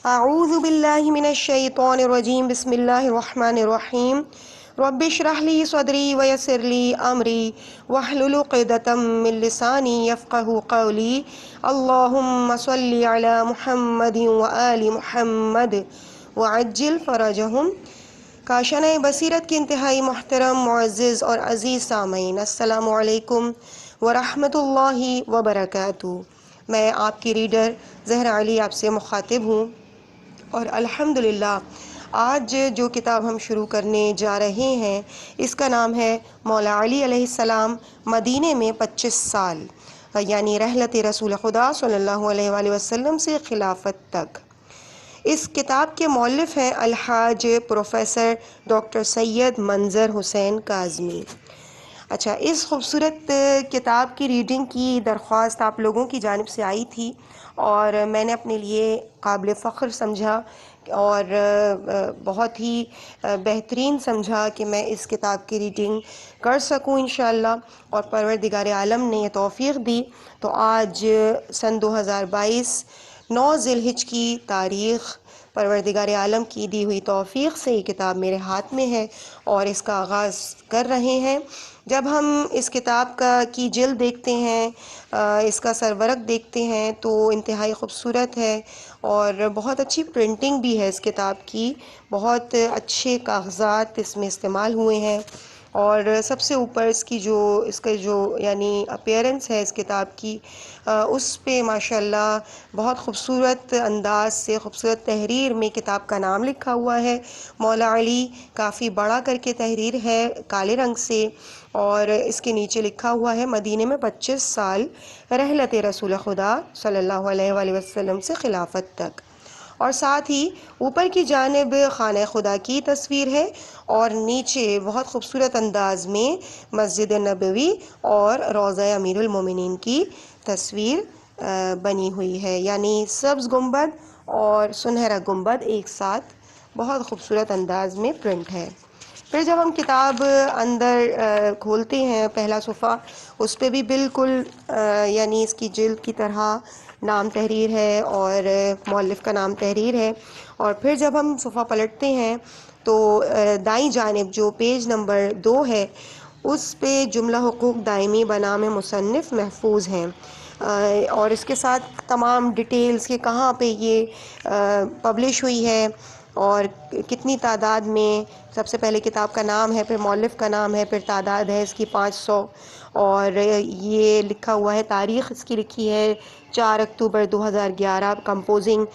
اعوذ باللہ من الشیطان الرجیم بسم اللہ الرحمن الرحیم رب اشرح لی صدری ویسر لی امری واحلل عقدۃ من لسانی یفقہوا قولی اللہم صلی علی محمد وآل محمد وعجل فرجہم۔ کاشانہ بصیرت کے انتہائی محترم، معزز اور عزیز سامعین، السلام علیکم ورحمۃ اللہ وبرکاتہ۔ میں آپ کی ریڈر زہرا علی آپ سے مخاطب ہوں، اور الحمدللہ آج جو کتاب ہم شروع کرنے جا رہے ہیں اس کا نام ہے مولا علی علیہ السلام مدینے میں 25 سال، یعنی رحلت رسول خدا صلی اللہ علیہ وآلہ وسلم سے خلافت تک۔ اس کتاب کے مؤلف ہیں الحاج پروفیسر ڈاکٹر سید منظر حسین کاظمی۔ اچھا، اس خوبصورت کتاب کی ریڈنگ کی درخواست آپ لوگوں کی جانب سے آئی تھی، اور میں نے اپنے لیے قابل فخر سمجھا اور بہت ہی بہترین سمجھا کہ میں اس کتاب کی ریڈنگ کر سکوں انشاءاللہ، اور پروردگار عالم نے یہ توفیق دی تو آج سن 2022 9 ذی الحجہ کی تاریخ پروردگار عالم کی دی ہوئی توفیق سے یہ کتاب میرے ہاتھ میں ہے اور اس کا آغاز کر رہے ہیں۔ جب ہم اس کتاب کی جلد دیکھتے ہیں، اس کا سرورق دیکھتے ہیں تو انتہائی خوبصورت ہے، اور بہت اچھی پرنٹنگ بھی ہے اس کتاب کی، بہت اچھے کاغذات اس میں استعمال ہوئے ہیں، اور سب سے اوپر اس کا جو یعنی اپیرنس ہے اس کتاب کی، اس پہ ماشاءاللہ بہت خوبصورت انداز سے خوبصورت تحریر میں کتاب کا نام لکھا ہوا ہے۔ مولا علی کافی بڑا کر کے تحریر ہے کالے رنگ سے، اور اس کے نیچے لکھا ہوا ہے مدینے میں 25 سال رحلت رسول خدا صلی اللہ علیہ وآلہ وسلم سے خلافت تک، اور ساتھ ہی اوپر کی جانب خانہ خدا کی تصویر ہے، اور نیچے بہت خوبصورت انداز میں مسجد نبوی اور روضہ امیر المومنین کی تصویر بنی ہوئی ہے، یعنی سبز گنبد اور سنہرا گنبد ایک ساتھ بہت خوبصورت انداز میں پرنٹ ہے۔ پھر جب ہم کتاب اندر کھولتے ہیں پہلا صفحہ، اس پہ بھی بالکل یعنی اس کی جلد کی طرح نام تحریر ہے اور مؤلف کا نام تحریر ہے، اور پھر جب ہم صفحہ پلٹتے ہیں تو دائیں جانب جو پیج نمبر 2 ہے اس پہ جملہ حقوق دائمی بنام مصنف محفوظ ہیں، اور اس کے ساتھ تمام ڈیٹیلز کہ کہاں پہ یہ پبلش ہوئی ہے اور کتنی تعداد میں۔ سب سے پہلے کتاب کا نام ہے، پھر مؤلف کا نام ہے، پھر تعداد ہے اس کی 500، اور یہ لکھا ہوا ہے، تاریخ اس کی لکھی ہے 4 اکتوبر 2011۔ کمپوزنگ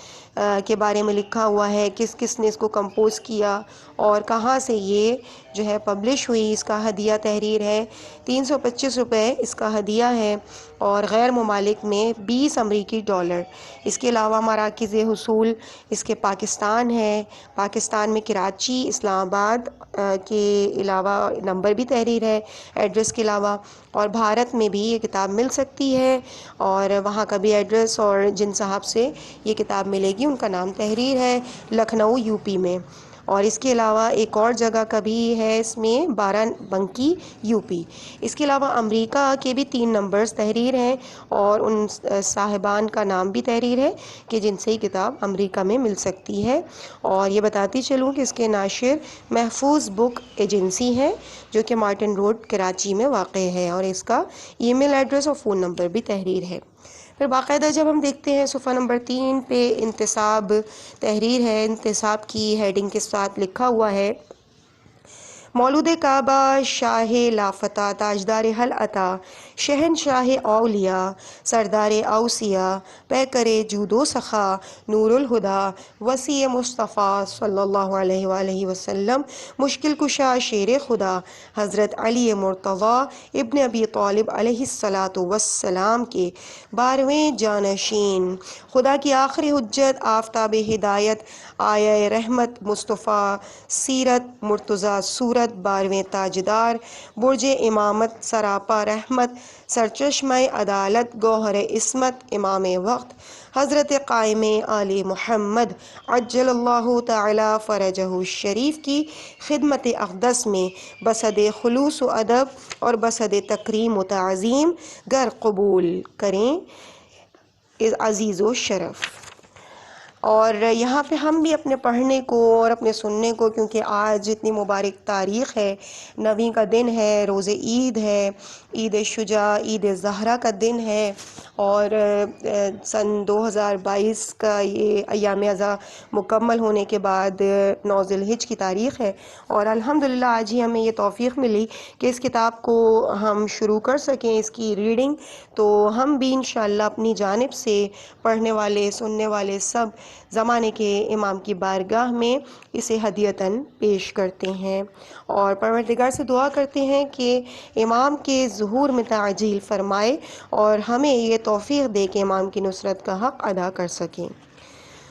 کے بارے میں لکھا ہوا ہے، کس کس نے اس کو کمپوز کیا اور کہاں سے یہ جو ہے پبلش ہوئی۔ اس کا ہدیہ تحریر ہے 325 روپے اس کا ہدیہ ہے، اور غیر ممالک میں 20 امریکی ڈالر۔ اس کے علاوہ مراکز حصول اس کے پاکستان ہے، پاکستان میں کراچی، اسلام آباد کے علاوہ نمبر بھی تحریر ہے ایڈریس کے علاوہ، اور بھارت میں بھی یہ کتاب مل سکتی ہے، اور وہاں کا بھی ایڈریس اور جن صاحب سے یہ کتاب ملے گی ان کا نام تحریر ہے، لکھنؤ یو پی میں۔ اور اس کے علاوہ ایک اور جگہ کا بھی ہے اس میں، بارہ بنکی یو پی۔ اس کے علاوہ امریکہ کے بھی 3 نمبرز تحریر ہیں، اور ان صاحبان کا نام بھی تحریر ہے کہ جن سے یہ کتاب امریکہ میں مل سکتی ہے۔ اور یہ بتاتی چلوں کہ اس کے ناشر محفوظ بک ایجنسی ہیں جو کہ مارٹن روڈ کراچی میں واقع ہے، اور اس کا ای میل ایڈریس اور فون نمبر بھی تحریر ہے۔ پھر باقاعدہ جب ہم دیکھتے ہیں صفحہ نمبر 3 پہ انتصاب تحریر ہے، انتصاب کی ہیڈنگ کے ساتھ لکھا ہوا ہے، مولود کعبہ، شاہ لافتہ، تاجدار حل عطا، شہنشاہ اولیاء، سردار اوصیاء، پیکر جود و سخا، نور الہدیٰ، وسیع مصطفیٰ صلی اللہ علیہ وآلہ وسلم، مشکل کشا شیر خدا، حضرت علی مرتضیٰ ابن ابی طالب علیہ الصلاۃ والسلام کے 12ویں جانشین، خدا کی آخری حجت، آفتاب ہدایت، آیہ رحمت مصطفیٰ، سیرت مرتضیٰ صورت، 12ویں تاجدار، برج امامت، سراپا رحمت، سرچشمہ عدالت، گوہر عصمت، امام وقت، حضرت قائم آل محمد عجل اللہ تعالی فرجہ الشریف کی خدمت اقدس میں بصد خلوص و ادب اور بصد تکریم و تعظیم گر قبول کریں عزیز و شرف۔ اور یہاں پہ ہم بھی اپنے پڑھنے کو اور اپنے سننے کو، کیونکہ آج اتنی مبارک تاریخ ہے، 9ویں کا دن ہے، روز عید ہے، عید شجاع، عید زہرا کا دن ہے، اور سن 2022 کا یہ ایام ازاں مکمل ہونے کے بعد 9 ذی الحجہ کی تاریخ ہے، اور الحمدللہ آج ہی ہمیں یہ توفیق ملی کہ اس کتاب کو ہم شروع کر سکیں، اس کی ریڈنگ. تو ہم بھی انشاءاللہ اپنی جانب سے پڑھنے والے سننے والے سب زمانے کے امام کی بارگاہ میں اسے ہدیتاً پیش کرتے ہیں، اور پروردگار سے دعا کرتے ہیں کہ امام کے ظہور میں تعجیل فرمائے اور ہمیں یہ توفیق دے کہ امام کی نصرت کا حق ادا کر سکیں.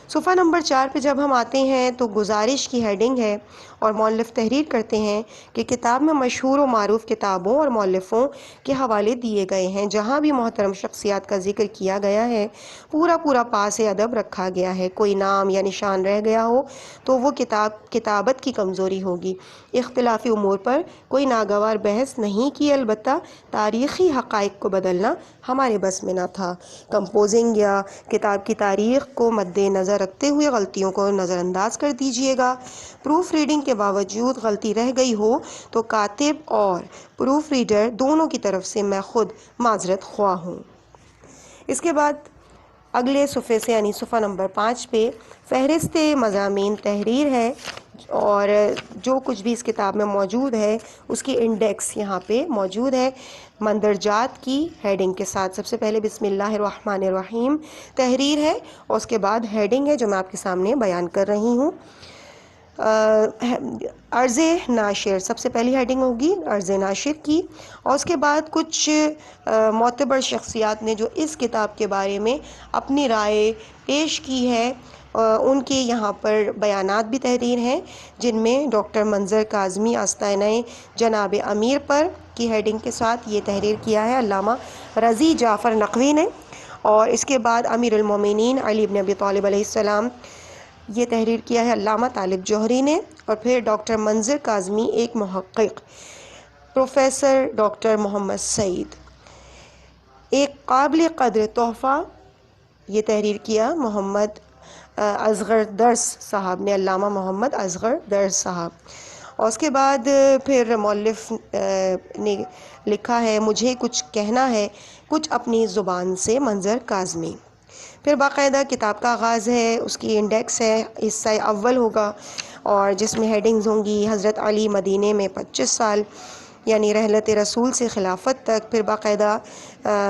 صفحہ نمبر 4 پہ جب ہم آتے ہیں تو گزارش کی ہیڈنگ ہے، اور مؤلف تحریر کرتے ہیں کہ کتاب میں مشہور و معروف کتابوں اور مؤلفوں کے حوالے دیے گئے ہیں. جہاں بھی محترم شخصیات کا ذکر کیا گیا ہے پورا پاس ادب رکھا گیا ہے. کوئی نام یا نشان رہ گیا ہو تو وہ کتابت کی کمزوری ہوگی. اختلافی امور پر کوئی ناگوار بحث نہیں کی، البتہ تاریخی حقائق کو بدلنا ہمارے بس میں نہ تھا. کمپوزنگ یا کتاب کی تاریخ کو مد نظر رکھتے ہوئے غلطیوں کو نظر انداز کر دیجیے گا. پروف ریڈنگ کے باوجود غلطی رہ گئی ہو تو کاتب اور پروف ریڈر دونوں کی طرف سے میں خود معذرت خواہ ہوں. اس کے بعد اگلے صفحے سے یعنی صفحہ نمبر 5 پہ فہرست مضامین تحریر ہے، اور جو کچھ بھی اس کتاب میں موجود ہے اس کی انڈیکس یہاں پہ موجود ہے مندرجات کی ہیڈنگ کے ساتھ. سب سے پہلے بسم اللہ الرحمن الرحیم تحریر ہے، اور اس کے بعد ہیڈنگ ہے جو میں آپ کے سامنے بیان کر رہی ہوں. عرض ناشر، سب سے پہلی ہیڈنگ ہوگی عرض ناشر کی، اور اس کے بعد کچھ معتبر شخصیات نے جو اس کتاب کے بارے میں اپنی رائے پیش کی ہے ان کے یہاں پر بیانات بھی تحریر ہیں، جن میں ڈاکٹر منظر کاظمی آستانہ جناب امیر پر کی ہیڈنگ کے ساتھ یہ تحریر کیا ہے علامہ رضی جعفر نقوی نے، اور اس کے بعد امیر المومنین علی بن ابی طالب علیہ السلام یہ تحریر کیا ہے علامہ طالب جوہری نے، اور پھر ڈاکٹر منظر کاظمی ایک محقق پروفیسر ڈاکٹر محمد سعید. ایک قابل قدر تحفہ یہ تحریر کیا محمد اصغر درس صاحب نے، علامہ محمد اصغر درس صاحب. اور اس کے بعد پھر مؤلف نے لکھا ہے مجھے کچھ کہنا ہے کچھ اپنی زبان سے منظر کاظمی. پھر باقاعدہ کتاب کا آغاز ہے، اس کی انڈیکس ہے، حصہ اول ہوگا اور جس میں ہیڈنگز ہوں گی حضرت علی مدینے میں 25 سال یعنی رحلت رسول سے خلافت تک. پھر باقاعدہ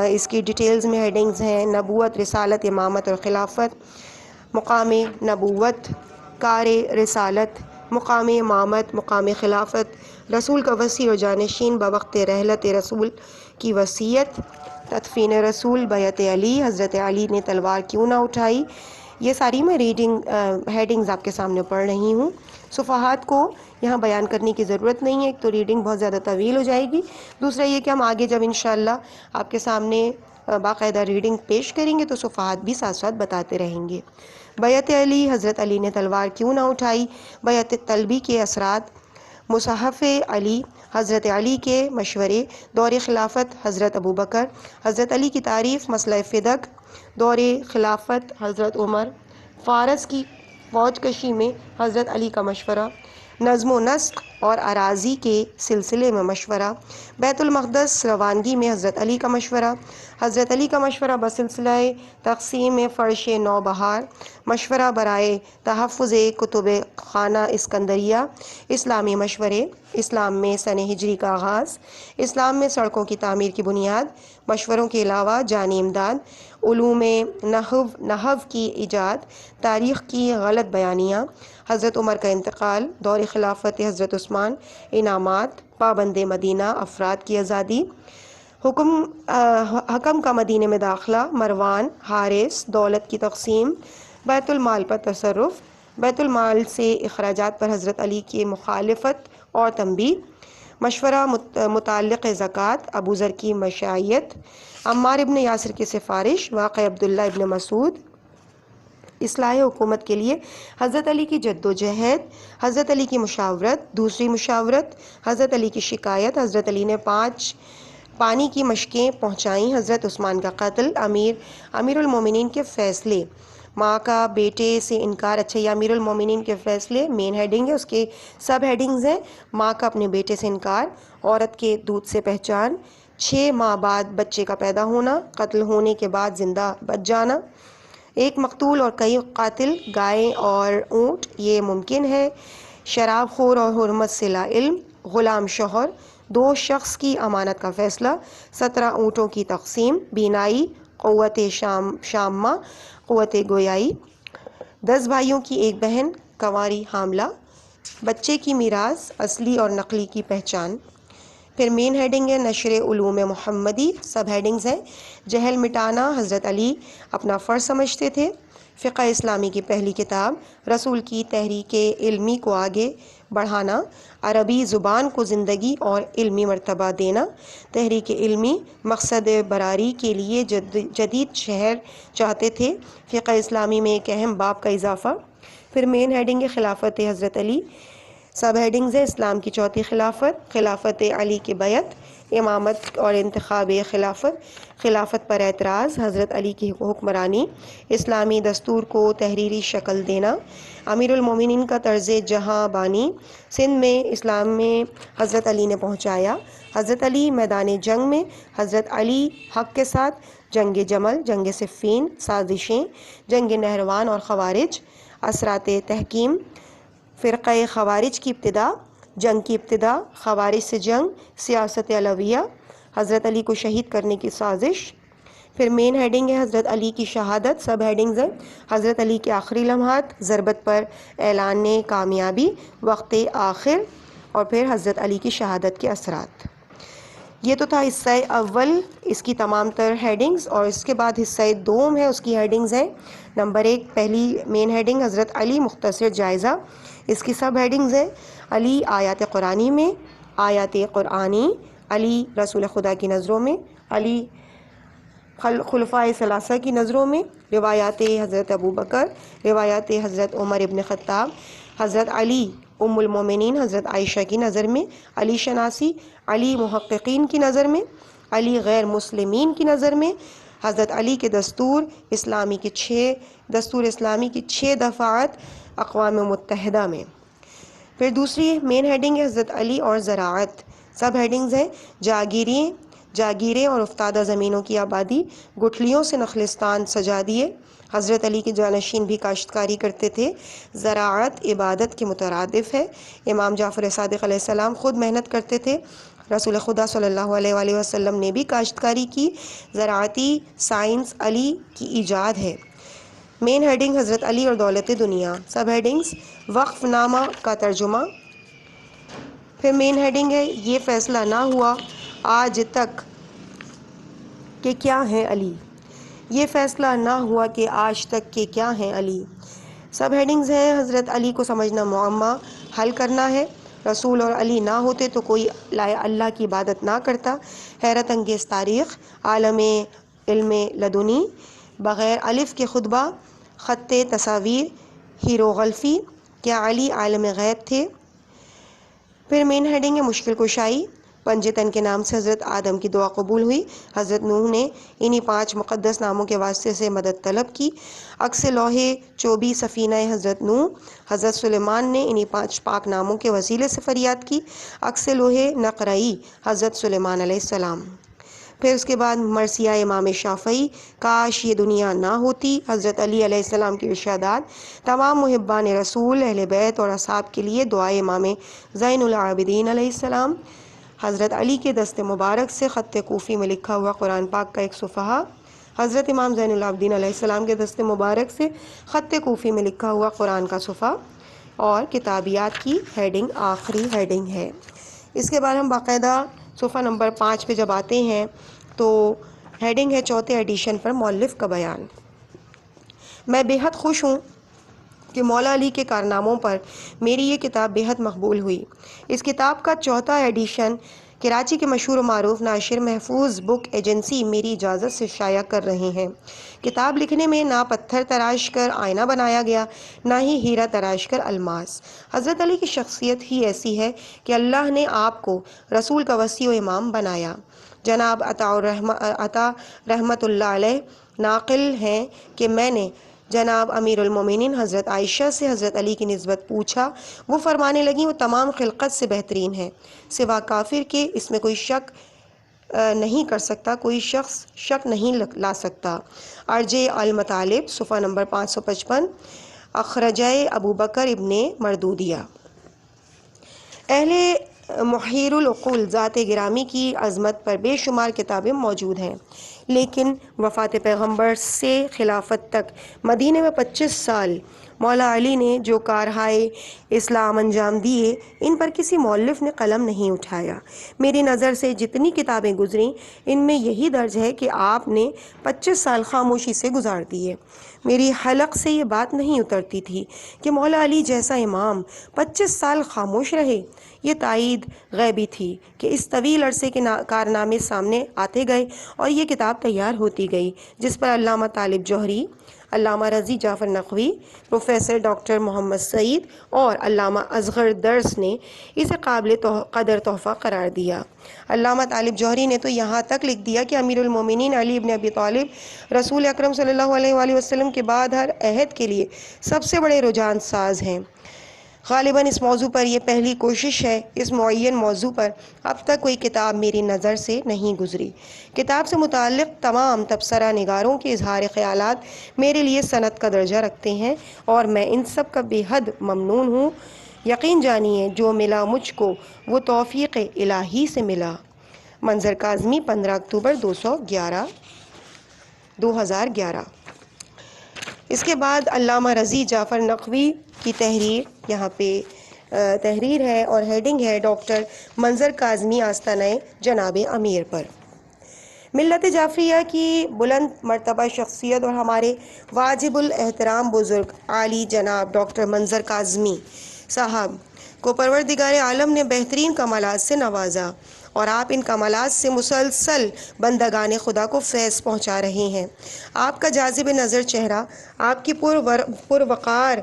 اس کی ڈیٹیلز میں ہیڈنگز ہیں نبوت، رسالت، امامت اور خلافت، مقام نبوت، کار رسالت، مقام امامت، مقام خلافت، رسول کا وصی اور جانشین بوقت رحلت رسول کی وصیت، تدفین رسول، بیعت علی، حضرت علی نے تلوار کیوں نہ اٹھائی. یہ ساری میں ہیڈنگز آپ کے سامنے پڑھ رہی ہوں. صفحات کو یہاں بیان کرنے کی ضرورت نہیں ہے، ایک تو ریڈنگ بہت زیادہ طویل ہو جائے گی، دوسرا یہ کہ ہم آگے جب انشاءاللہ آپ کے سامنے باقاعدہ ریڈنگ پیش کریں گے تو صفحات بھی ساتھ ساتھ بتاتے رہیں گے. بیعت علی، حضرت علی نے تلوار کیوں نہ اٹھائی، بیعت طلبی کے اثرات، مصحف علی، حضرت علی کے مشورے، دور خلافت حضرت ابوبکر، حضرت علی کی تعریف، مسئلہ فدق، دور خلافت حضرت عمر، فارس کی فوج کشی میں حضرت علی کا مشورہ، نظم و نسق اور اراضی کے سلسلے میں مشورہ، بیت المقدس روانگی میں حضرت علی کا مشورہ، حضرت علی کا مشورہ بسلسلہ تقسیم فرش نو بہار، مشورہ برائے تحفظ کتب خانہ اسکندریہ، اسلامی مشورے، اسلام میں سن ہجری کا آغاز، اسلام میں سڑکوں کی تعمیر کی بنیاد، مشوروں کے علاوہ جانی امداد، علوم نحو کی ایجاد، تاریخ کی غلط بیانیاں، حضرت عمر کا انتقال، دور خلافت حضرت عثمان، انعامات، پابند مدینہ افراد کی آزادی، حکم کا مدینے میں داخلہ، مروان، حارث، دولت کی تقسیم، بیت المال پر تصرف، بیت المال سے اخراجات پر حضرت علی کی مخالفت اور تنبیہ، مشورہ متعلق زکوٰۃ، ابو ذر کی مشائیت، عمار ابن یاسر کی سفارش، واقع عبداللہ ابن مسعود، اصلاح حکومت کے لیے حضرت علی کی جد و جہد، حضرت علی کی مشاورت، دوسری مشاورت، حضرت علی کی شکایت، حضرت علی نے 5 پانی کی مشقیں پہنچائیں، حضرت عثمان کا قتل، امیر المومنین کے فیصلے، ماں کا بیٹے سے انکار. اچھا یہ امیر المومنین کے فیصلے مین ہیڈنگ ہے، اس کے سب ہیڈنگز ہیں. ماں کا اپنے بیٹے سے انکار، عورت کے دودھ سے پہچان، 6 ماہ بعد بچے کا پیدا ہونا، قتل ہونے کے بعد زندہ بچ جانا، ایک مقتول اور کئی قاتل، گائے اور اونٹ یہ ممکن ہے، شراب خور اور حرمت سے لا علم، غلام شوہر، 2 شخص کی امانت کا فیصلہ، 17 اونٹوں کی تقسیم، بینائی، قوت شامہ، قوت گویائی، 10 بھائیوں کی ایک بہن، کنواری حاملہ، بچے کی میراث، اصلی اور نقلی کی پہچان. پھر مین ہیڈنگ ہے نشر علوم محمدی. سب ہیڈنگز ہیں جہل مٹانا، حضرت علی اپنا فرض سمجھتے تھے، فقہ اسلامی کی پہلی کتاب، رسول کی تحریک علمی کو آگے بڑھانا، عربی زبان کو زندگی اور علمی مرتبہ دینا، تحریک علمی، مقصد براری کے لیے جدید شہر چاہتے تھے، فقہ اسلامی میں ایک اہم باب کا اضافہ. پھر مین ہیڈنگ ہے خلافت حضرت علی. سب ہیڈنگز ہیں اسلام کی چوتھی خلافت، خلافت علی کی بیعت، امامت اور انتخاب خلافت، خلافت پر اعتراض، حضرت علی کی حکمرانی، اسلامی دستور کو تحریری شکل دینا، امیر المومنین کا طرز جہاں بانی، سندھ میں اسلام میں حضرت علی نے پہنچایا، حضرت علی میدان جنگ میں، حضرت علی حق کے ساتھ، جنگ جمل، جنگ صفین، سازشیں، جنگ نہروان اور خوارج، اثرات تحکیم، فرقہ خوارج کی ابتدا، جنگ کی ابتدا، خوارج سے جنگ، سیاست علویہ، حضرت علی کو شہید کرنے کی سازش. پھر مین ہیڈنگ ہے حضرت علی کی شہادت. سب ہیڈنگز ہیں حضرت علی کے آخری لمحات، ضربت پر اعلان کامیابی، وقت آخر، اور پھر حضرت علی کی شہادت کے اثرات. یہ تو تھا حصہ اول اس کی تمام تر ہیڈنگز، اور اس کے بعد حصہ دوم ہے، اس کی ہیڈنگز ہیں. نمبر 1 پہلی مین ہیڈنگ حضرت علی مختصر جائزہ. اس کی سب ہیڈنگز ہیں علی آیات قرآنی میں، آیات قرآنی، علی رسول خدا کی نظروں میں، علی خلفائے ثلاثہ کی نظروں میں، روایات حضرت ابوبکر، روایات حضرت عمر ابن خطاب، حضرت علی ام المومنین حضرت عائشہ کی نظر میں، علی شناسی، علی محققین کی نظر میں، علی غیر مسلمین کی نظر میں، حضرت علی کے دستور اسلامی کی 6 دفعات اقوام متحدہ میں. پھر دوسری مین ہیڈنگ ہے حضرت علی اور زراعت. سب ہیڈنگز ہیں جاگیریں اور افتادہ زمینوں کی آبادی، گٹھلیوں سے نخلستان سجا دیے، حضرت علی کے جانشین بھی کاشتکاری کرتے تھے. زراعت عبادت کے مترادف ہے. امام جعفر صادق علیہ السلام خود محنت کرتے تھے، رسول خدا صلی اللہ علیہ وآلہ وسلم نے بھی کاشتکاری کی. زراعتی سائنس علی کی ایجاد ہے. مین ہیڈنگ حضرت علی اور دولت دنیا. سب ہیڈنگز وقف نامہ کا ترجمہ. پھر مین ہیڈنگ ہے یہ فیصلہ نہ ہوا آج تک کہ کیا ہیں علی. یہ فیصلہ نہ ہوا کہ آج تک کہ کیا ہیں علی. سب ہیڈنگز ہیں حضرت علی کو سمجھنا معمہ حل کرنا ہے. رسول اور علی نہ ہوتے تو کوئی اللہ کی عبادت نہ کرتا. حیرت انگیز تاریخ، عالم علم لدنی، بغیر الف کے خطبہ، خط تصاویر، ہیروغلفی، کیا علی عالم غیب تھے. پھر مین ہیڈنگ ہے مشکل کشائی. پنجتن کے نام سے حضرت آدم کی دعا قبول ہوئی. حضرت نوح نے انہی 5 مقدس ناموں کے واسطے سے مدد طلب کی. عکس لوح چوبی سفینہ حضرت نوح. حضرت سلیمان نے انہی 5 پاک ناموں کے وسیلے سے فریاد کی. عکس لوح نقرئی حضرت سلیمان علیہ السلام. پھر اس کے بعد مرثیہ امام شافعی، کاش یہ دنیا نہ ہوتی. حضرت علی علیہ السلام کی ارشادات. تمام محبان رسول، اہل بیت اور اصحاب کے لیے دعائے امام زین العابدین علیہ السلام. حضرت علی کے دست مبارک سے خط کوفی میں لکھا ہوا قرآن پاک کا ایک صفحہ. حضرت امام زین العابدین علیہ السلام کے دست مبارک سے خط کوفی میں لکھا ہوا قرآن کا صفحہ، اور کتابیات کی ہیڈنگ آخری ہیڈنگ ہے. اس کے بعد ہم باقاعدہ صفحہ نمبر 5 پہ جب آتے ہیں تو ہیڈنگ ہے چوتھے ایڈیشن پر مؤلف کا بیان. میں بے حد خوش ہوں کہ مولا علی کے کارناموں پر میری یہ کتاب بے حد مقبول ہوئی. اس کتاب کا چوتھا ایڈیشن کراچی کے مشہور و معروف ناشر محفوظ بک ایجنسی میری اجازت سے شائع کر رہے ہیں. کتاب لکھنے میں نہ پتھر تراش کر آئینہ بنایا گیا، نہ ہی ہیرا تراش کر الماس. حضرت علی کی شخصیت ہی ایسی ہے کہ اللہ نے آپ کو رسول کا وصی و امام بنایا. جناب عطا رحمت اللہ علیہ ناقل ہیں کہ میں نے جناب امیر المومنین حضرت عائشہ سے حضرت علی کی نسبت پوچھا، وہ فرمانے لگیں وہ تمام خلقت سے بہترین ہے، سوا کافر کے اس میں کوئی شک نہیں کر سکتا، کوئی شخص شک نہیں لا سکتا۔ ارجِ المطالب صفحہ نمبر 555، اخرجہ ابو بکر ابن مردودیہ۔ اہل محیر العقول ذات گرامی کی عظمت پر بے شمار کتابیں موجود ہیں، لیکن وفات پیغمبر سے خلافت تک مدینے میں 25 سال مولا علی نے جو کارہائے اسلام انجام دیے، ان پر کسی مؤلف نے قلم نہیں اٹھایا۔ میری نظر سے جتنی کتابیں گزریں، ان میں یہی درج ہے کہ آپ نے 25 سال خاموشی سے گزار دیے۔ میری حلق سے یہ بات نہیں اترتی تھی کہ مولا علی جیسا امام 25 سال خاموش رہے۔ یہ تائید غیبی تھی کہ اس طویل عرصے کے کارنامے سامنے آتے گئے اور یہ کتاب تیار ہوتی گئی، جس پر علامہ طالب جوہری، علامہ رضی جعفر نقوی، پروفیسر ڈاکٹر محمد سعید اور علامہ اصغر درس نے اسے قابل قدر تحفہ قرار دیا۔ علامہ طالب جوہری نے تو یہاں تک لکھ دیا کہ امیر المومنین علی ابن ابی طالب رسول اکرم صلی اللہ علیہ وآلہ وسلم کے بعد ہر عہد کے لیے سب سے بڑے رجحان ساز ہیں۔ غالباً اس موضوع پر یہ پہلی کوشش ہے۔ اس معین موضوع پر اب تک کوئی کتاب میری نظر سے نہیں گزری۔ کتاب سے متعلق تمام تبصرہ نگاروں کے اظہار خیالات میرے لیے سند کا درجہ رکھتے ہیں اور میں ان سب کا بے حد ممنون ہوں۔ یقین جانیے جو ملا مجھ کو وہ توفیق الہی سے ملا۔ منظر کاظمی 15 اکتوبر 2011۔ اس کے بعد علامہ رضی جعفر نقوی کی تحریر، یہاں پہ تحریر ہے اور ہیڈنگ ہے ڈاکٹر منظر کاظمی آستانہ جناب امیر پر۔ ملت جعفریہ کی بلند مرتبہ شخصیت اور ہمارے واجب الاحترام بزرگ عالی جناب ڈاکٹر منظر کاظمی صاحب کو پروردگار عالم نے بہترین کمالات سے نوازا اور آپ ان کمالات سے مسلسل بندگان خدا کو فیض پہنچا رہے ہیں۔ آپ کا جاذب نظر چہرہ، آپ کی پروقار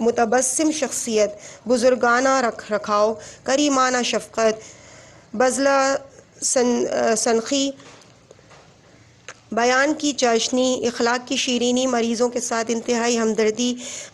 متبسم شخصیت، بزرگانہ رکھ رکھاؤ، کریمانہ شفقت، بذلہ سنخی، بیان کی چاشنی، اخلاق کی شیرینی، مریضوں کے ساتھ انتہائی ہمدردی،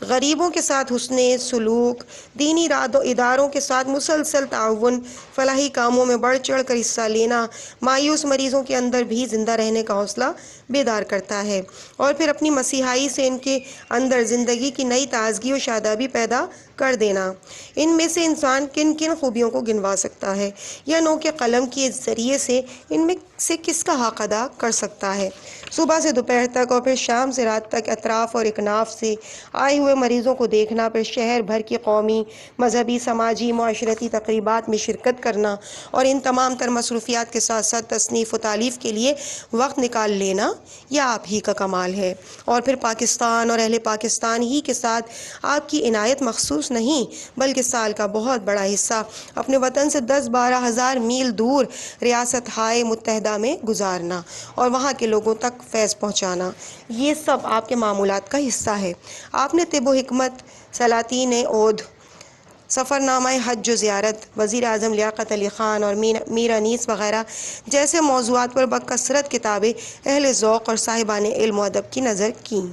غریبوں کے ساتھ حسن سلوک، دینی اداروں کے ساتھ مسلسل تعاون، فلاحی کاموں میں بڑھ چڑھ کر حصہ لینا مایوس مریضوں کے اندر بھی زندہ رہنے کا حوصلہ بیدار کرتا ہے، اور پھر اپنی مسیحائی سے ان کے اندر زندگی کی نئی تازگی و شادابی پیدا کر دینا۔ ان میں سے انسان کن کن خوبیوں کو گنوا سکتا ہے یا نو کے قلم کے ذریعے سے ان میں سے کس کا حق ادا کر سکتا ہے؟ صبح سے دوپہر تک اور پھر شام سے رات تک اطراف اور اکناف سے آئے ہوئے مریضوں کو دیکھنا، پھر شہر بھر کی قومی، مذہبی، سماجی، معاشرتی تقریبات میں شرکت کرنا اور ان تمام تر مصروفیات کے ساتھ ساتھ تصنیف و تالیف کے لیے وقت نکال لینا، یہ آپ ہی کا کمال ہے۔ اور پھر پاکستان اور اہل پاکستان ہی کے ساتھ آپ کی عنایت مخصوص نہیں بلکہ سال کا بہت بڑا حصہ اپنے وطن سے 10-12 ہزار میل دور ریاست ہائے متحدہ میں گزارنا اور وہاں کے لوگوں تک فیض پہنچانا، یہ سب آپ کے معمولات کا حصہ ہے۔ آپ نے طب و حکمت، سلاطین عود، سفر نامہ حج و زیارت، وزیر اعظم لیاقت علی خان اور میر انیس وغیرہ جیسے موضوعات پر بکثرت کتابیں اہل ذوق اور صاحبان علم و ادب کی نظر کیں۔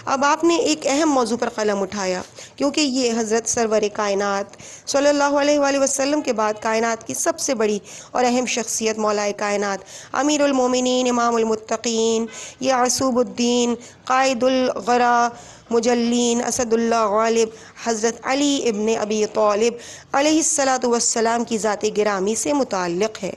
اب آپ نے ایک اہم موضوع پر قلم اٹھایا، کیونکہ یہ حضرت سرور کائنات صلی اللہ علیہ وآلہ وسلم کے بعد کائنات کی سب سے بڑی اور اہم شخصیت مولا کائنات امیر المومنین امام المتقین یعصوب الدین قائد الغرا مجلین اسد اللہ غالب حضرت علی ابن ابی طالب علیہ السلام کی ذات گرامی سے متعلق ہے،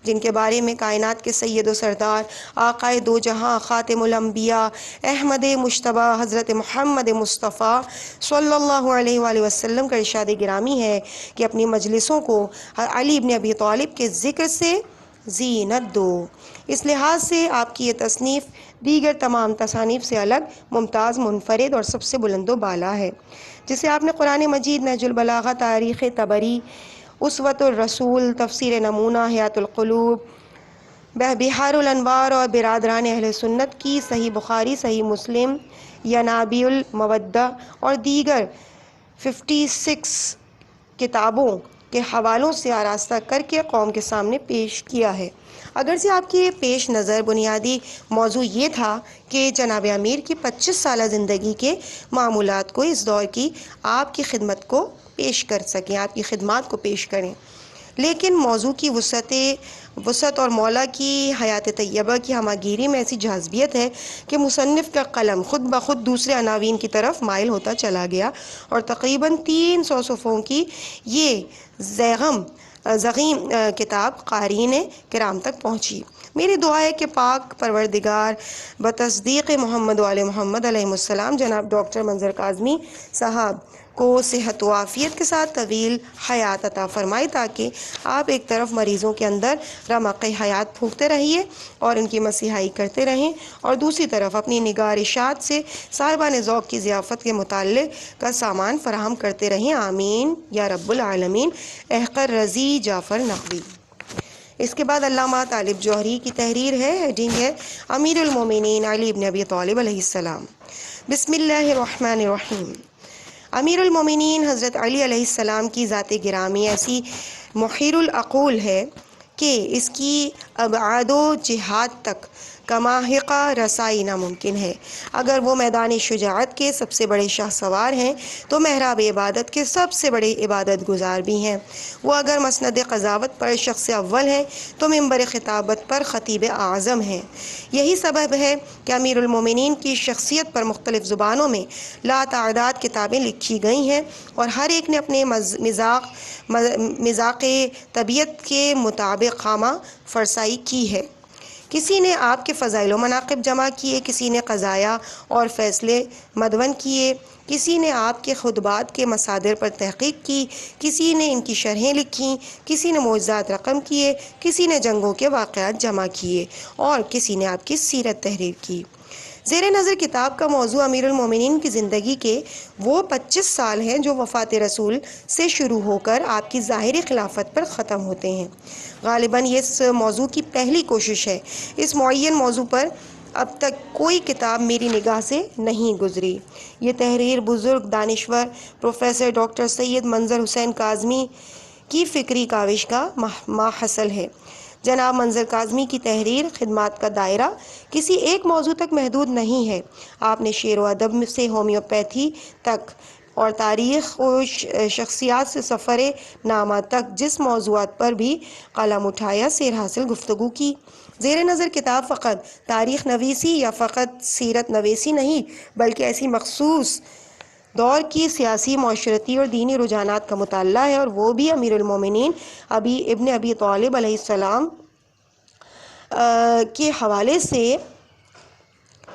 جن کے بارے میں کائنات کے سید و سردار آقائے دو جہاں خاتم الانبیاء احمد مجتبیٰ حضرت محمد مصطفیٰ صلی اللہ علیہ وآلہ وسلم کا ارشاد گرامی ہے کہ اپنی مجلسوں کو علی ابن ابی طالب کے ذکر سے زینت دو۔ اس لحاظ سے آپ کی یہ تصنیف دیگر تمام تصانیف سے الگ، ممتاز، منفرد اور سب سے بلند و بالا ہے، جسے آپ نے قرآن مجید، نہج البلاغہ، تاریخ طبری، اسوۃ الرسول، تفسیر نمونہ، حیات القلوب، بحار الانوار اور برادران اہل سنت کی صحیح بخاری، صحیح مسلم، ینابیع المودہ اور دیگر 56 کتابوں کے حوالوں سے آراستہ کر کے قوم کے سامنے پیش کیا ہے۔ اگرچہ آپ کی پیش نظر بنیادی موضوع یہ تھا کہ جناب امیر کی 25 سالہ زندگی کے معمولات کو اس دور کی آپ کی خدمت کو پیش کر سکیں، آپ کی خدمات کو پیش کریں، لیکن موضوع کی وسعت اور مولا کی حیات طیبہ کی ہمہ گیری میں ایسی جاذبیت ہے کہ مصنف کا قلم خود بخود دوسرے عناوین کی طرف مائل ہوتا چلا گیا اور تقریباً 300 صفحوں کی یہ ضخیم کتاب قارئین کرام تک پہنچی۔ میری دعا ہے کہ پاک پروردگار بتصدیق محمد و آل محمد علیہ السلام جناب ڈاکٹر منظر کاظمی صاحب کو صحت و عافیت کے ساتھ طویل حیات عطا فرمائے، تاکہ آپ ایک طرف مریضوں کے اندر رمق حیات پھونکتے رہیے اور ان کی مسیحائی کرتے رہیں، اور دوسری طرف اپنی نگارشات سے صاحبان ذوق کی ضیافت کے متعلق کا سامان فراہم کرتے رہیں، آمین یا رب العالمین۔ احقر رضی جعفر نقوی۔ اس کے بعد علامہ طالب جوہری کی تحریر ہے، ہیڈنگ ہے امیر المومنین علی بن ابی طالب علیہ السلام۔ بسم اللہ الرحمن الرحیم۔ امیر المومنین حضرت علی علیہ السلام کی ذات گرامی ایسی محیر العقول ہے کہ اس کی ابعاد و جہات تک کماحقہ رسائی ناممکن ہے۔ اگر وہ میدان شجاعت کے سب سے بڑے شاہ سوار ہیں تو محراب عبادت کے سب سے بڑے عبادت گزار بھی ہیں۔ وہ اگر مسند قضاوت پر شخص اول ہیں تو منبر خطابت پر خطیب اعظم ہیں۔ یہی سبب ہے کہ امیر المومنین کی شخصیت پر مختلف زبانوں میں لاتعداد کتابیں لکھی گئی ہیں اور ہر ایک نے اپنے مذاق طبیعت کے مطابق خامہ فرسائی کی ہے۔ کسی نے آپ کے فضائل و مناقب جمع کیے، کسی نے قضایا اور فیصلے مدون کیے، کسی نے آپ کے خطبات کے مصادر پر تحقیق کی، کسی نے ان کی شرحیں لکھیں، کسی نے معجزات رقم کیے، کسی نے جنگوں کے واقعات جمع کیے اور کسی نے آپ کی سیرت تحریر کی۔ زیر نظر کتاب کا موضوع امیر المومنین کی زندگی کے وہ 25 سال ہیں جو وفات رسول سے شروع ہو کر آپ کی ظاہری خلافت پر ختم ہوتے ہیں۔ غالباً یہ اس موضوع کی پہلی کوشش ہے۔ اس معین موضوع پر اب تک کوئی کتاب میری نگاہ سے نہیں گزری۔ یہ تحریر بزرگ دانشور پروفیسر ڈاکٹر سید منظر حسین کاظمی کی فکری کاوش کا ماحصل ہے۔ جناب منظر کاظمی کی تحریر خدمات کا دائرہ کسی ایک موضوع تک محدود نہیں ہے۔ آپ نے شعر و ادب سے ہومیوپیتھی تک اور تاریخ و شخصیات سے سفر نامہ تک جس موضوعات پر بھی قلم اٹھایا سیر حاصل گفتگو کی۔ زیر نظر کتاب فقط تاریخ نویسی یا فقط سیرت نویسی نہیں، بلکہ ایسی مخصوص دور کی سیاسی، معاشرتی اور دینی رجحانات کا مطالعہ ہے، اور وہ بھی امیر المومنین ابن ابی طالب علیہ السلام کے حوالے سے۔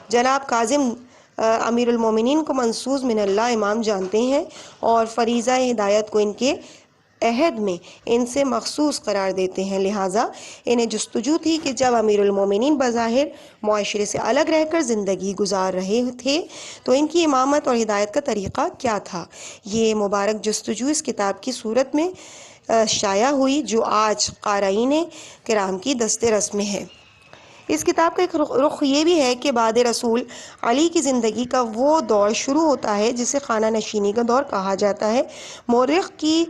جناب کاظم امیر المومنین کو منصوص من اللہ امام جانتے ہیں اور فریضہ ہدایت کو ان کے عہد میں ان سے مخصوص قرار دیتے ہیں، لہٰذا انہیں جستجو تھی کہ جب امیر المومنین بظاہر معاشرے سے الگ رہ کر زندگی گزار رہے تھے تو ان کی امامت اور ہدایت کا طریقہ کیا تھا۔ یہ مبارک جستجو اس کتاب کی صورت میں شائع ہوئی جو آج قارئین کرام کی دست رس میں ہے۔ اس کتاب کا ایک رخ یہ بھی ہے کہ بعد رسول علی کی زندگی کا وہ دور شروع ہوتا ہے جسے خانہ نشینی کا دور کہا جاتا ہے۔ مورخ کی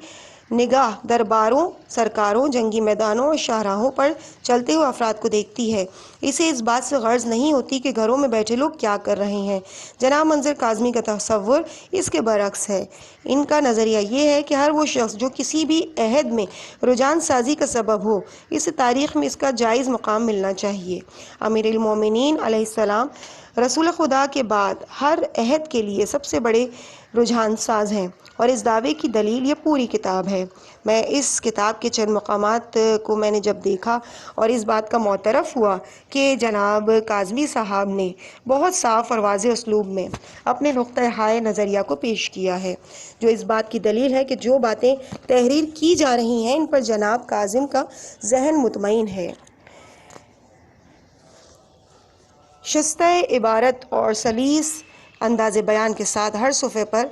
نگاہ درباروں، سرکاروں، جنگی میدانوں اور شاہراہوں پر چلتے ہوئے افراد کو دیکھتی ہے۔ اسے اس بات سے غرض نہیں ہوتی کہ گھروں میں بیٹھے لوگ کیا کر رہے ہیں۔ جناب منظر کاظمی کا تصور اس کے برعکس ہے۔ ان کا نظریہ یہ ہے کہ ہر وہ شخص جو کسی بھی عہد میں رجحان سازی کا سبب ہو، اسے تاریخ میں اس کا جائز مقام ملنا چاہیے۔ امیر المومنین علیہ السلام رسول خدا کے بعد ہر عہد کے لیے سب سے بڑے رجحان ساز ہیں، اور اس دعوے کی دلیل یہ پوری کتاب ہے۔ میں اس کتاب کے چند مقامات کو میں نے جب دیکھا اور اس بات کا معترف ہوا کہ جناب کاظمی صاحب نے بہت صاف اور واضح اسلوب میں اپنے نقطۂ ہائے نظریہ کو پیش کیا ہے، جو اس بات کی دلیل ہے کہ جو باتیں تحریر کی جا رہی ہیں ان پر جناب کاظم کا ذہن مطمئن ہے۔ شستہ عبارت اور سلیس انداز بیان کے ساتھ ہر صفحے پر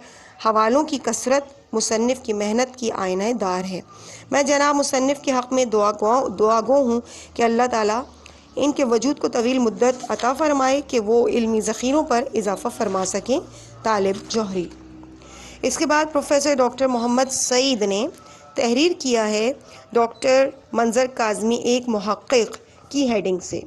حوالوں کی کثرت مصنف کی محنت کی آئینہ دار ہے۔ میں جناب مصنف کے حق میں دعا گو ہوں کہ اللہ تعالیٰ ان کے وجود کو طویل مدت عطا فرمائے کہ وہ علمی ذخیروں پر اضافہ فرما سکیں۔ طالب جوہری۔ اس کے بعد پروفیسر ڈاکٹر محمد سعید نے تحریر کیا ہے ڈاکٹر منظر کاظمی ایک محقق کی ہیڈنگ سے۔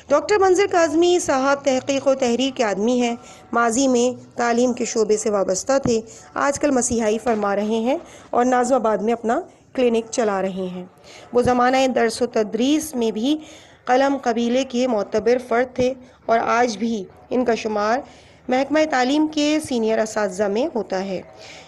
ڈاکٹر منظر کاظمی صاحب تحقیق و تحریر کے آدمی ہیں، ماضی میں تعلیم کے شعبے سے وابستہ تھے، آج کل مسیحائی فرما رہے ہیں اور نازم آباد میں اپنا کلینک چلا رہے ہیں۔ وہ زمانہ درس و تدریس میں بھی قلم قبیلے کے معتبر فرد تھے اور آج بھی ان کا شمار محکمہ تعلیم کے سینئر اساتذہ میں ہوتا ہے۔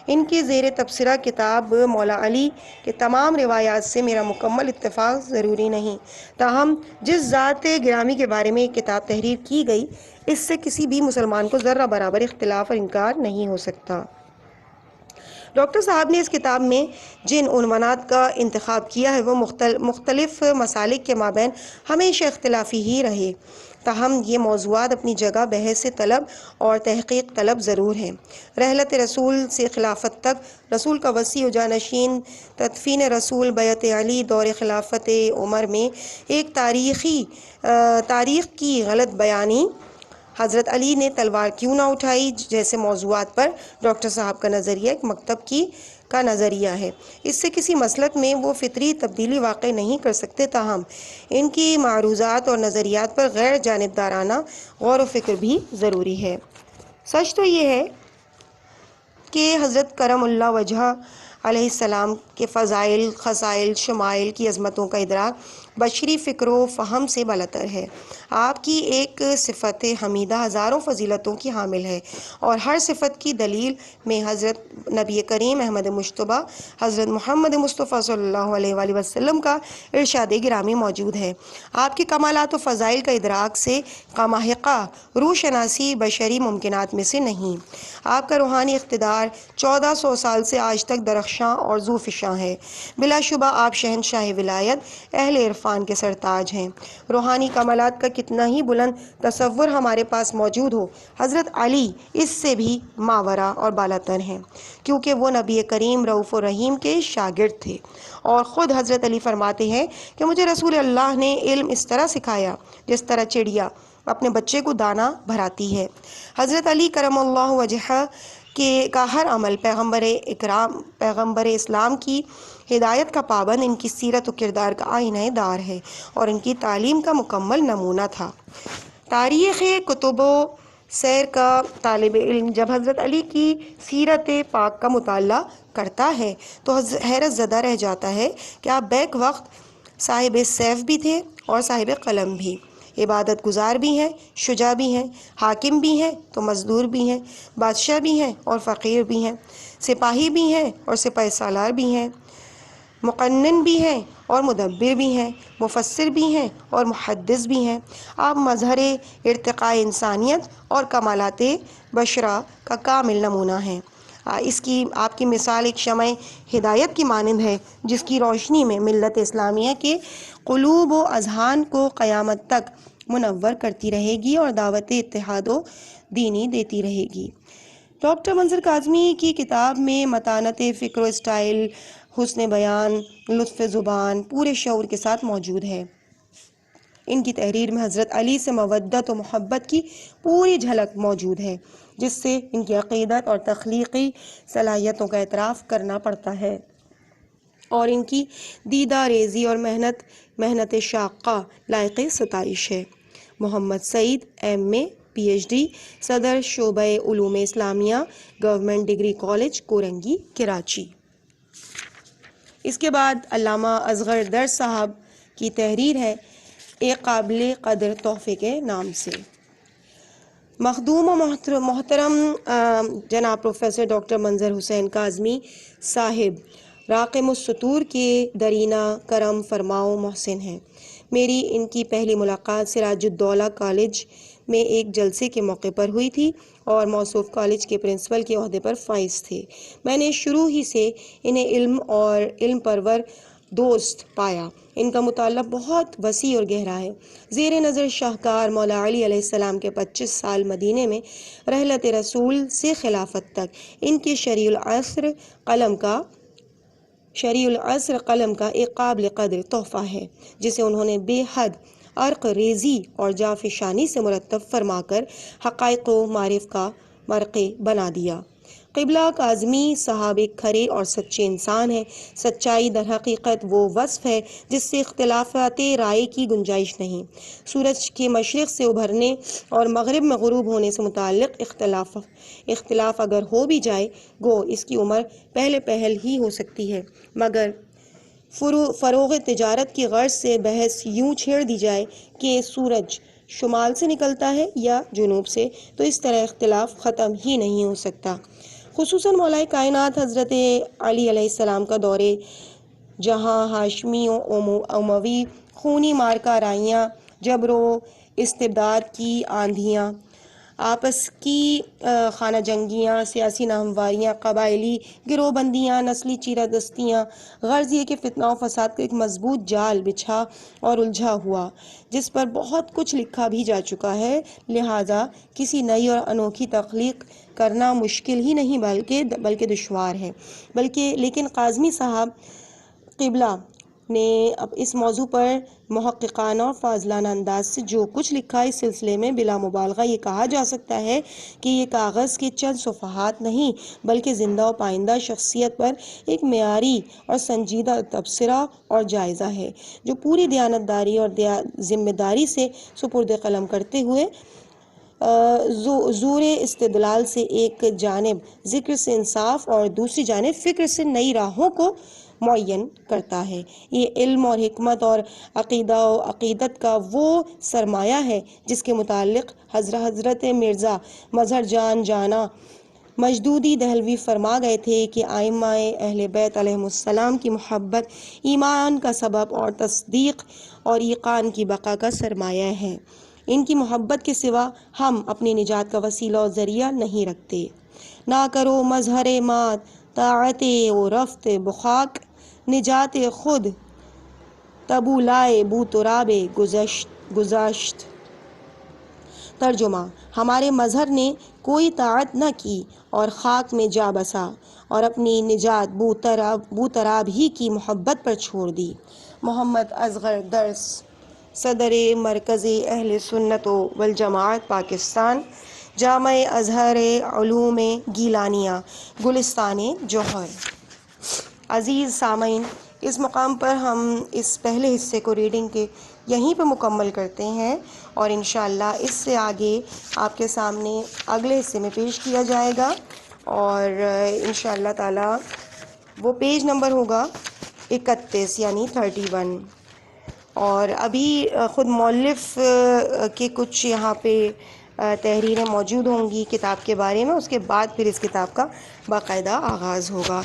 ان کے زیر تبصرہ کتاب مولا علی کے تمام روایات سے میرا مکمل اتفاق ضروری نہیں، تاہم جس ذات گرامی کے بارے میں ایک کتاب تحریر کی گئی اس سے کسی بھی مسلمان کو ذرہ برابر اختلاف اور انکار نہیں ہو سکتا۔ ڈاکٹر صاحب نے اس کتاب میں جن عنوانات کا انتخاب کیا ہے وہ مختلف مسالک کے مابین ہمیشہ اختلافی ہی رہے، تاہم یہ موضوعات اپنی جگہ بحث طلب اور تحقیق طلب ضرور ہیں۔ رحلت رسول سے خلافت تک، رسول کا وصی و جانشین، تدفین رسول، بیعت علی، دور خلافت عمر میں ایک تاریخ کی غلط بیانی، حضرت علی نے تلوار کیوں نہ اٹھائی جیسے موضوعات پر ڈاکٹر صاحب کا نظریہ ایک مکتب کا نظریہ ہے۔ اس سے کسی مسلک میں وہ فطری تبدیلی واقع نہیں کر سکتے، تاہم ان کی معروضات اور نظریات پر غیر جانبدارانہ غور و فکر بھی ضروری ہے۔ سچ تو یہ ہے کہ حضرت کرم اللہ وجہہ علیہ السلام کے فضائل، خصائل، شمائل کی عظمتوں کا ادراک بشری فکر و فہم سے بالاتر ہے۔ آپ کی ایک صفت حمیدہ ہزاروں فضیلتوں کی حامل ہے اور ہر صفت کی دلیل میں حضرت نبی کریم احمد مجتبیٰ حضرت محمد مصطفیٰ صلی اللہ علیہ وآلہ وسلم کا ارشاد گرامی موجود ہے۔ آپ کے کمالات و فضائل کا ادراک سے قماحقہ روح شناسی بشری ممکنات میں سے نہیں۔ آپ کا روحانی اقتدار 1400 سال سے آج تک درخشاں اور ذوفشاں ہے۔ بلا شبہ آپ شہنشاہ ولایت اہل عرفان کے سرتاج ہیں۔ روحانی کمالات کا کتنا ہی بلند تصور ہمارے پاس موجود ہو، حضرت علی اس سے بھی ماورا اور بالاتر ہیں، کیونکہ وہ نبی کریم رؤوف الرحیم کے شاگرد تھے، اور خود حضرت علی فرماتے ہیں کہ مجھے رسول اللہ نے علم اس طرح سکھایا جس طرح چڑیا اپنے بچے کو دانا بھراتی ہے۔ حضرت علی کرم اللہ وجہہ کا ہر عمل پیغمبر اسلام کی ہدایت کا پابند، ان کی سیرت و کردار کا آئینہ دار ہے اور ان کی تعلیم کا مکمل نمونہ تھا۔ تاریخ کتب و سیر کا طالب علم جب حضرت علی کی سیرت پاک کا مطالعہ کرتا ہے تو حیرت زدہ رہ جاتا ہے کہ آپ بیک وقت صاحب سیف بھی تھے اور صاحب قلم بھی، عبادت گزار بھی ہیں، شجاع بھی ہیں، حاکم بھی ہیں تو مزدور بھی ہیں، بادشاہ بھی ہیں اور فقیر بھی ہیں، سپاہی بھی ہیں اور سپہ سالار بھی ہیں، مقنن بھی ہیں اور مدبر بھی ہیں، مفسر بھی ہیں اور محدث بھی ہیں۔ آپ مظہر ارتقاء انسانیت اور کمالات بشرا کا کامل نمونہ ہیں۔ آپ کی مثال ایک شمع ہدایت کی مانند ہے جس کی روشنی میں ملت اسلامیہ کے قلوب و اذہان کو قیامت تک منور کرتی رہے گی اور دعوت اتحاد و دینی دیتی رہے گی۔ ڈاکٹر منظر کاظمی کی کتاب میں متانت فکر و اسٹائل، حسن بیان، لطف زبان پورے شعور کے ساتھ موجود ہے۔ ان کی تحریر میں حضرت علی سے مودت و محبت کی پوری جھلک موجود ہے، جس سے ان کی عقیدت اور تخلیقی صلاحیتوں کا اعتراف کرنا پڑتا ہے، اور ان کی دیدہ ریزی اور محنت شاقہ لائق ستائش ہے۔ محمد سعید M.A PhD، صدر شعبہ علوم اسلامیہ، government degree college Korangi, Karachi. اس کے بعد علامہ اصغر درس صاحب کی تحریر ہے ایک قابل قدر تحفے کے نام سے۔ مخدوم و محترم جناب پروفیسر ڈاکٹر منظر حسین کاظمی صاحب راقم السطور کے درینہ کرم فرماؤ محسن ہیں۔ میری ان کی پہلی ملاقات سراج الدولہ کالج میں ایک جلسے کے موقع پر ہوئی تھی اور موصوف کالج کے پرنسپل کے عہدے پر فائز تھے۔ میں نے شروع ہی سے انہیں علم اور علم پرور دوست پایا۔ ان کا مطالعہ بہت وسیع اور گہرا ہے۔ زیر نظر شاہکار مولا علی علیہ السلام کے 25 سال مدینے میں رحلت رسول سے خلافت تک ان کے شریع العصر قلم کا ایک قابل قدر تحفہ ہے، جسے انہوں نے بے حد عرق ریزی اور جافشانی سے مرتب فرما کر حقائق و معارف کا مرقع بنا دیا۔ قبلہ کاظمی صاحب ایک کھرے اور سچے انسان ہے۔ سچائی در حقیقت وہ وصف ہے جس سے اختلافات رائے کی گنجائش نہیں۔ سورج کے مشرق سے ابھرنے اور مغرب میں غروب ہونے سے متعلق اختلاف اگر ہو بھی جائے گو اس کی عمر پہل ہی ہو سکتی ہے، مگر فروغ تجارت کی غرض سے بحث یوں چھیڑ دی جائے کہ سورج شمال سے نکلتا ہے یا جنوب سے، تو اس طرح اختلاف ختم ہی نہیں ہو سکتا۔ خصوصاً مولا کائنات حضرت علی علیہ السلام کا دور جہاں ہاشمی و اموی خونی مارکہ آرائیاں، جبر و استبداد کی آندھیاں، آپس کی خانہ جنگیاں، سیاسی ناہمواریاں، قبائلی گروہ بندیاں، نسلی چیرہ دستیاں، غرض یہ کہ فتنہ و فساد کا ایک مضبوط جال بچھا اور الجھا ہوا جس پر بہت کچھ لکھا بھی جا چکا ہے، لہٰذا کسی نئی اور انوکھی تخلیق کرنا مشکل ہی نہیں بلکہ دشوار ہے۔ لیکن کاظمی صاحب قبلہ نے اس موضوع پر محققانہ اور فاضلانہ انداز سے جو کچھ لکھا، اس سلسلے میں بلا مبالغہ یہ کہا جا سکتا ہے کہ یہ کاغذ کے چند صفحات نہیں بلکہ زندہ و پائندہ شخصیت پر ایک معیاری اور سنجیدہ تبصرہ اور جائزہ ہے، جو پوری دیانتداری اور ذمہ داری سے سپرد قلم کرتے ہوئے زور استدلال سے ایک جانب ذکر سے انصاف اور دوسری جانب فکر سے نئی راہوں کو معین کرتا ہے۔ یہ علم اور حکمت اور عقیدہ و عقیدت کا وہ سرمایہ ہے جس کے متعلق حضرت مرزا مظہر جان جانا مجدودی دہلوی فرما گئے تھے کہ ائمہ اہل بیت علیہم السلام کی محبت ایمان کا سبب اور تصدیق اور ایقان کی بقا کا سرمایہ ہے۔ ان کی محبت کے سوا ہم اپنی نجات کا وسیلہ و ذریعہ نہیں رکھتے۔ نہ کرو مظہر مات طاعت و رفت بخاک، نجات خود تبو لائے بو تراب گذشت۔ ترجمہ: ہمارے مظہر نے کوئی طاعت نہ کی اور خاک میں جا بسا اور اپنی نجات بو تراب ہی کی محبت پر چھوڑ دی۔ محمد اصغر درس، صدر مرکز اہل سنت والجماعت پاکستان، جامع ازہر علوم گیلانیہ، گلستان جوہر۔ عزیز سامعین، اس مقام پر ہم اس پہلے حصے کو ریڈنگ کے یہیں پہ مکمل کرتے ہیں اور انشاءاللہ اس سے آگے آپ کے سامنے اگلے حصے میں پیش کیا جائے گا، اور انشاءاللہ تعالی وہ پیج نمبر ہوگا 31 یعنی 31۔ اور ابھی خود مؤلف کے کچھ یہاں پہ تحریریں موجود ہوں گی کتاب کے بارے میں، اس کے بعد پھر اس کتاب کا باقاعدہ آغاز ہوگا،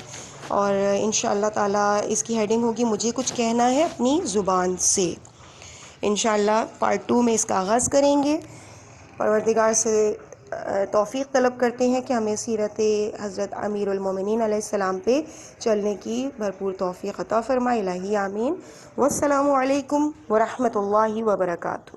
اور انشاءاللہ تعالی اس کی ہیڈنگ ہوگی مجھے کچھ کہنا ہے اپنی زبان سے۔ انشاءاللہ پارٹ 2 میں اس کا آغاز کریں گے۔ پروردگار سے توفیق طلب کرتے ہیں کہ ہمیں سیرت حضرت امیر المومنین علیہ السلام پہ چلنے کی بھرپور توفیق عطا فرمائے، الہی آمین۔ والسلام علیکم ورحمۃ اللہ وبرکاتہ۔